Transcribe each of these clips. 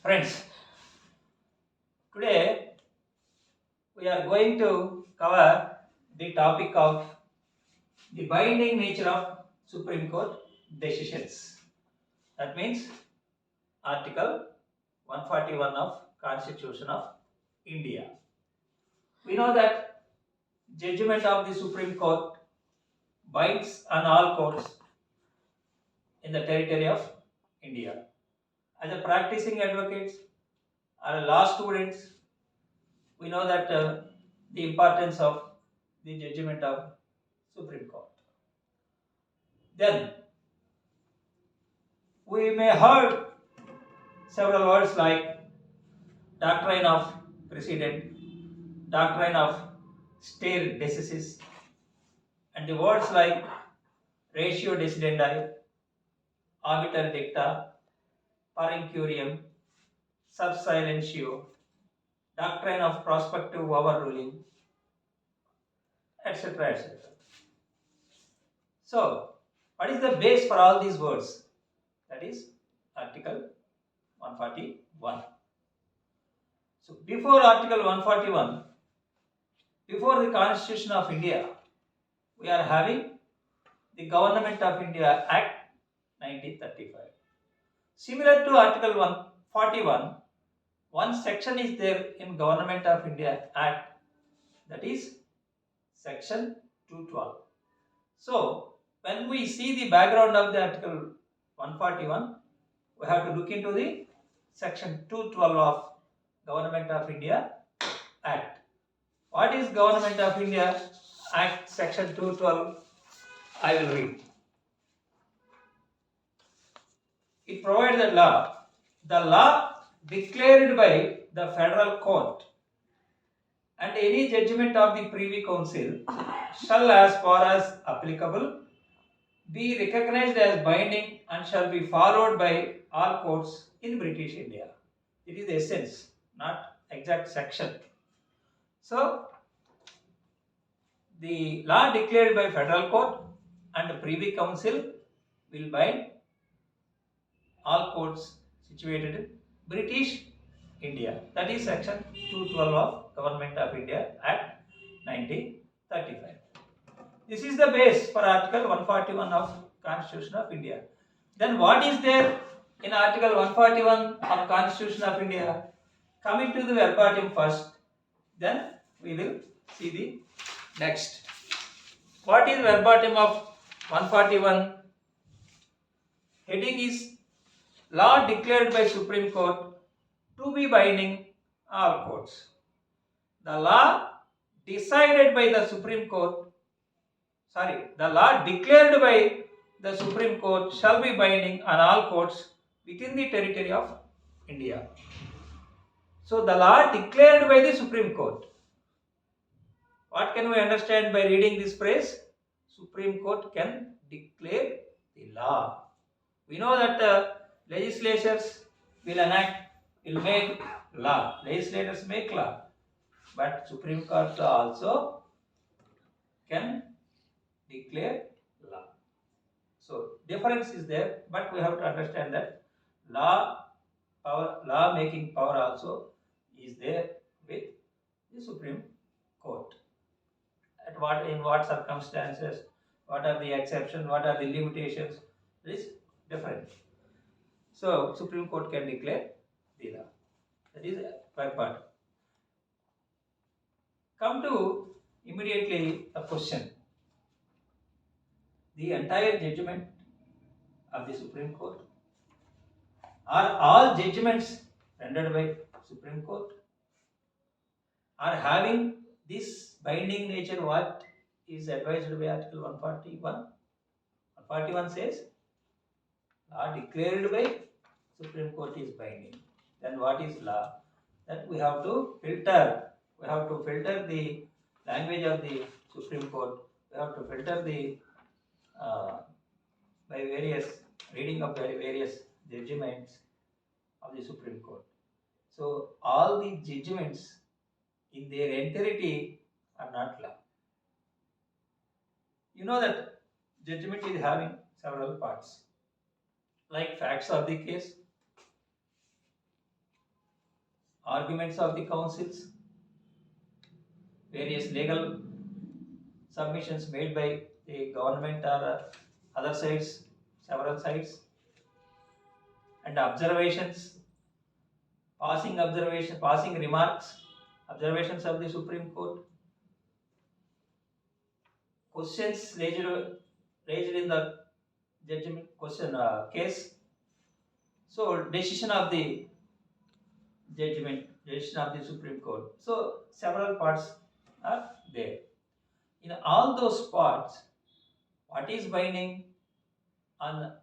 Friends, today we are going to cover the topic of the binding nature of Supreme Court decisions. That means Article 141 of Constitution of India. We know that judgment of the Supreme Court binds on all courts in the territory of India. As a practicing advocates or law students, we know that the importance of the judgment of Supreme Court. Then we may heard several words like doctrine of precedent, doctrine of stare decisis, and the words like ratio decidendi, arbiter dicta, per incurium, sub silentio, doctrine of prospective overruling, etc. etc. So, what is the base for all these words? That is Article 141. So, before Article 141, before the Constitution of India, we are having the Government of India Act 1935. Similar to Article 141, one section is there in Government of India Act, that is Section 212. So, when we see the background of the Article 141, we have to look into the Section 212 of Government of India Act. What is Government of India Act Section 212? I will read. It provides the law declared by the federal court and any judgment of the Privy Council shall, as far as applicable, be recognized as binding and shall be followed by all courts in British India. It is the essence, not exact section. So, the law declared by federal court and the Privy Council will bind all courts situated in British India. That is section 212 of Government of India Act 1935. This is the base for Article 141 of Constitution of India. Then what is there in Article 141 of Constitution of India? Coming to the verbatim first, then we will see the next. What is verbatim of 141? Heading is law declared by Supreme Court to be binding all courts. The law decided by the Supreme Court, the law declared by the Supreme Court shall be binding on all courts within the territory of India. So, the law declared by the Supreme Court. What can we understand by reading this phrase? Supreme Court can declare the law. We know that legislatures will make law. Legislators make law. But Supreme Court also can declare law. So, difference is there, but we have to understand that law making power also is there with the Supreme Court. In what circumstances, what are the exceptions, what are the limitations, is different. So, Supreme Court can declare the law. That is one part. Come to immediately a question. The entire judgment of the Supreme Court, are all judgments rendered by Supreme Court are having this binding nature what is advised by Article 141? 141 says law declared by Supreme Court is binding. Then what is law? That we have to filter. We have to filter the language of the Supreme Court. We have to filter the by various reading of various judgments of the Supreme Court. So all the judgments in their entirety are not law. You know that judgment is having several parts, like facts of the case, arguments of the councils, various legal submissions made by the government or other sides, several sides, and observations, passing remarks, observations of the Supreme Court, questions raised in the judgment question case. So decision of the decision of the Supreme Court. So several parts are there. In all those parts, what is binding on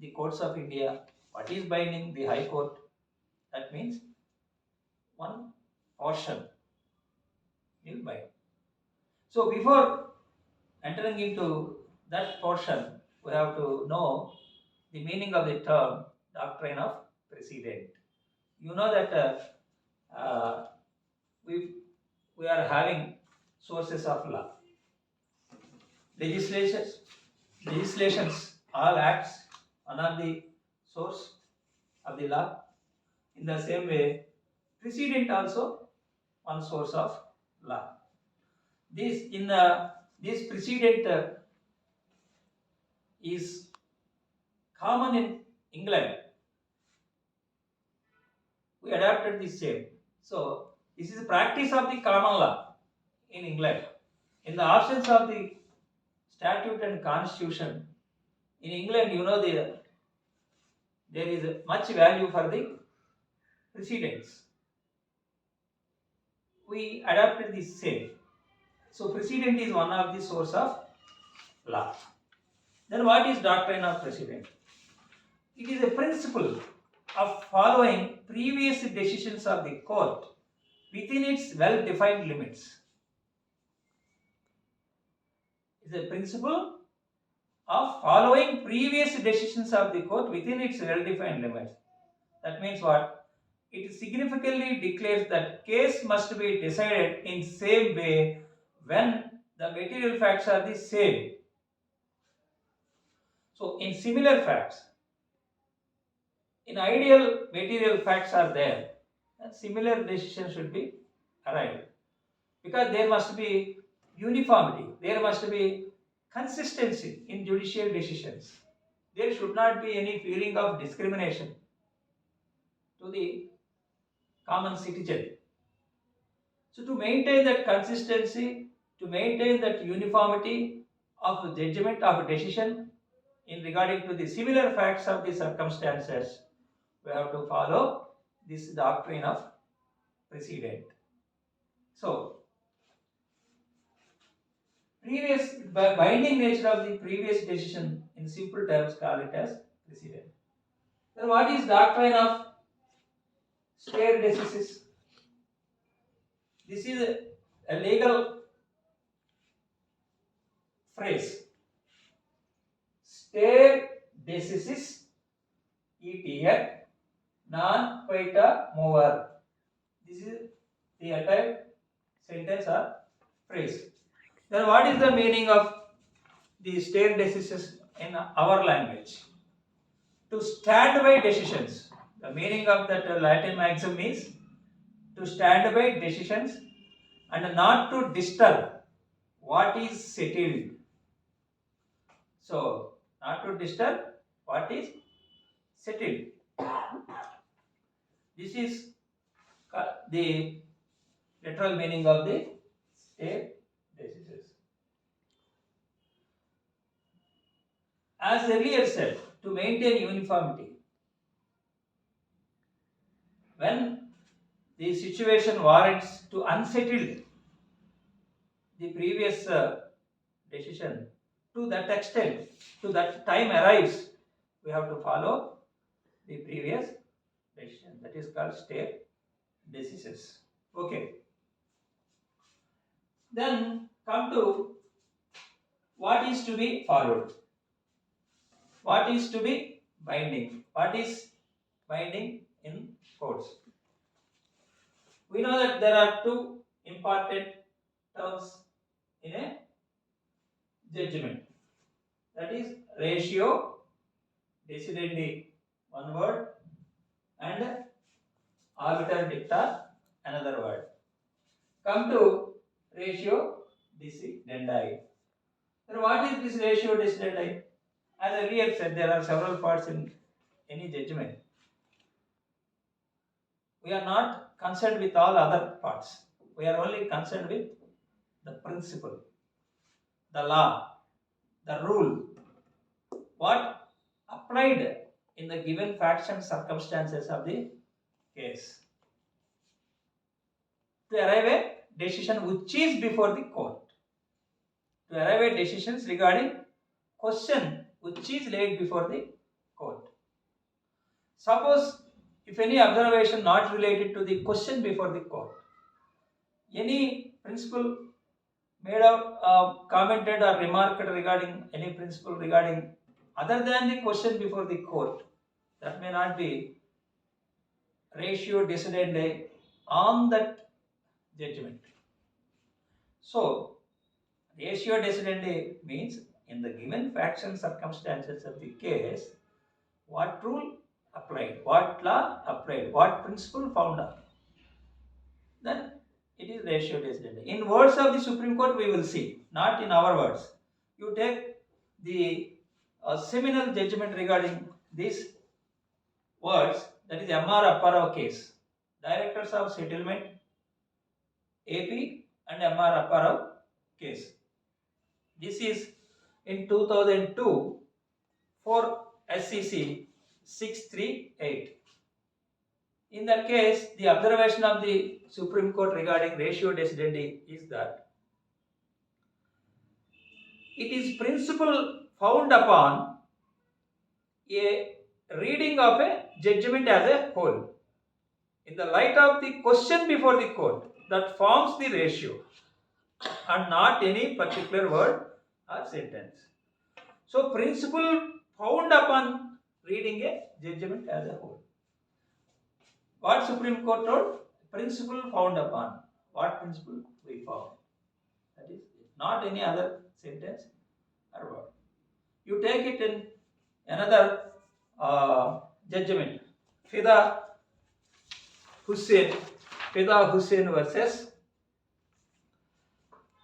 the courts of India? What is binding the High Court? That means one portion will bind. So before entering into that portion, we have to know the meaning of the term doctrine of precedent. You know that we are having sources of law. Legislations, all acts, one of the source of the law. In the same way, precedent also one source of law. This precedent is common in England. We adapted the same. So this is a practice of the common law in England. In the absence of the statute and constitution, in England, you know, there is much value for the precedents. We adapted the same. So precedent is one of the source of law. Then what is doctrine of precedent? It is a principle of following previous decisions of the court within its well-defined limits. It is a principle of following previous decisions of the court within its well-defined limits. That means what? It significantly declares that case must be decided in same way when the material facts are the same. So in similar facts, in ideal material facts are there, and similar decision should be arrived. Because there must be uniformity, there must be consistency in judicial decisions. There should not be any feeling of discrimination to the common citizen. So to maintain that consistency, to maintain that uniformity of judgment of decision in regarding to the similar facts of the circumstances, we have to follow this doctrine of precedent. So previous binding nature of the previous decision, in simple terms, call it as precedent. Then what is doctrine of stare decisis? This is a legal phrase. Stare decisis ETR non quita mover. This is the entire sentence or phrase. Then what is the meaning of the stare decisis in our language? To stand by decisions. The meaning of that Latin maxim is to stand by decisions and not to disturb what is settled. So, not to disturb what is settled. This is the literal meaning of the stare decisis. As earlier said, to maintain uniformity. When the situation warrants to unsettle the previous decision, to that extent, to that time arrives, we have to follow the previous decision. That is called stare decisis. Okay. Then come to what is to be followed. What is to be binding? What is binding in courts? We know that there are two important terms in a judgment. That is ratio, Decidendi, one word, and arbiter dicta, another word. Come to ratio decidendi. Then what is this ratio decidendi? As I earlier said, there are several parts in any judgment. We are not concerned with all other parts. We are only concerned with the principle, the law, the rule, what applied in the given facts and circumstances of the case to arrive a decision which is before the court. To arrive at decisions regarding question which is laid before the court. Suppose if any observation not related to the question before the court, any principle made out, commented or remarked regarding any principle regarding other than the question before the court, that may not be ratio decidendi on that judgment. So, ratio decidendi means in the given facts and circumstances of the case, what rule applied, what law applied, what principle found out, then it is ratio decidendi. In words of the Supreme Court, we will see, not in our words. You take the seminal judgment regarding these words, that is M.R. Apparao case, Directors of Settlement, AP and M.R. Apparao case. This is in 2002 for SEC 638. In that case, the observation of the Supreme Court regarding ratio decidendi is that it is principle found upon a reading of a judgment as a whole in the light of the question before the court that forms the ratio and not any particular word or sentence. So, principle found upon reading a judgment as a whole. What Supreme Court told? Principle found upon. What principle we found? That is not any other sentence or word. You take it in another judgment. Fida Hussain versus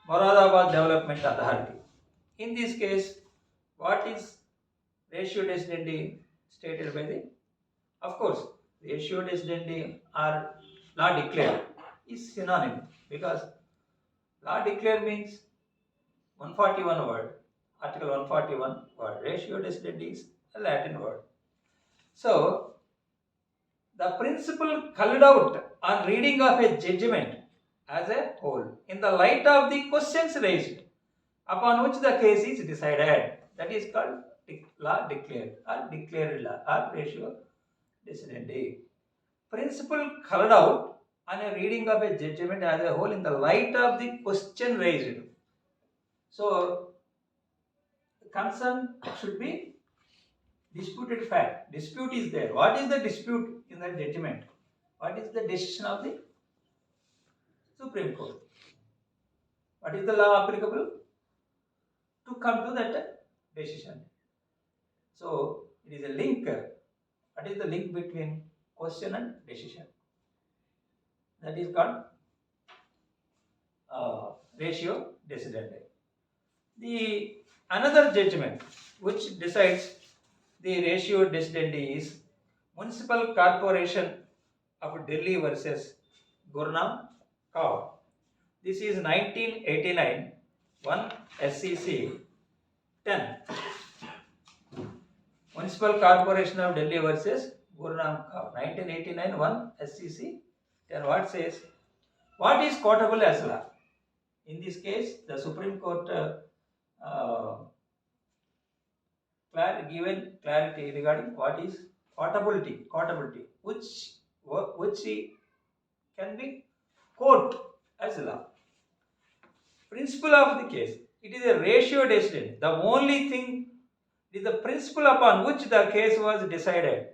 Moradabad Development Authority. In this case, what is ratio decidendi stated by the? Of course, ratio decidendi or law declared is synonym, because law declared means 141 word, article 141 word. Ratio decidendi is a Latin word. So, the principle called out on reading of a judgment as a whole in the light of the questions raised upon which the case is decided, that is called law declared or declared law or ratio decidendi. Principle called out on a reading of a judgment as a whole in the light of the question raised. So, concern should be disputed fact. Dispute is there. What is the dispute in the judgment? What is the decision of the Supreme Court? What is the law applicable to come to that decision? So, it is a link. What is the link between question and decision? That is called ratio decidendi. The another judgment which decides the ratio decidendi is Municipal Corporation of Delhi versus Gurnam Kaur. This is 1989, 1 SEC 10. Municipal Corporation of Delhi versus Gurnam Kaur. 1989, 1 SEC 10. What says? What is quotable as law? In this case, the Supreme Court given clarity regarding what is quotability, which can be quote as law. Principle of the case, it is a ratio decidendi. The only thing is the principle upon which the case was decided.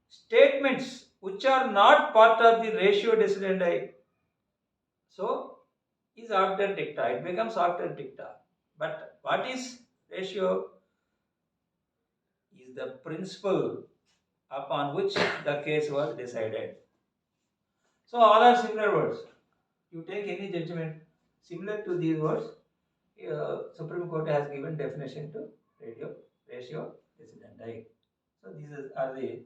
Statements which are not part of the ratio decidendi, so is after dicta. It becomes after dicta. But what is ratio? Is the principle upon which the case was decided. So all are similar words. You take any judgment similar to these words, Supreme Court has given definition to ratio decidendi. So these are the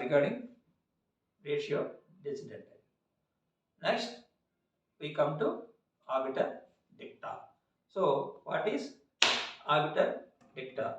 regarding ratio decidendi. Next, we come to arbiter dicta. So what is arbiter dicta?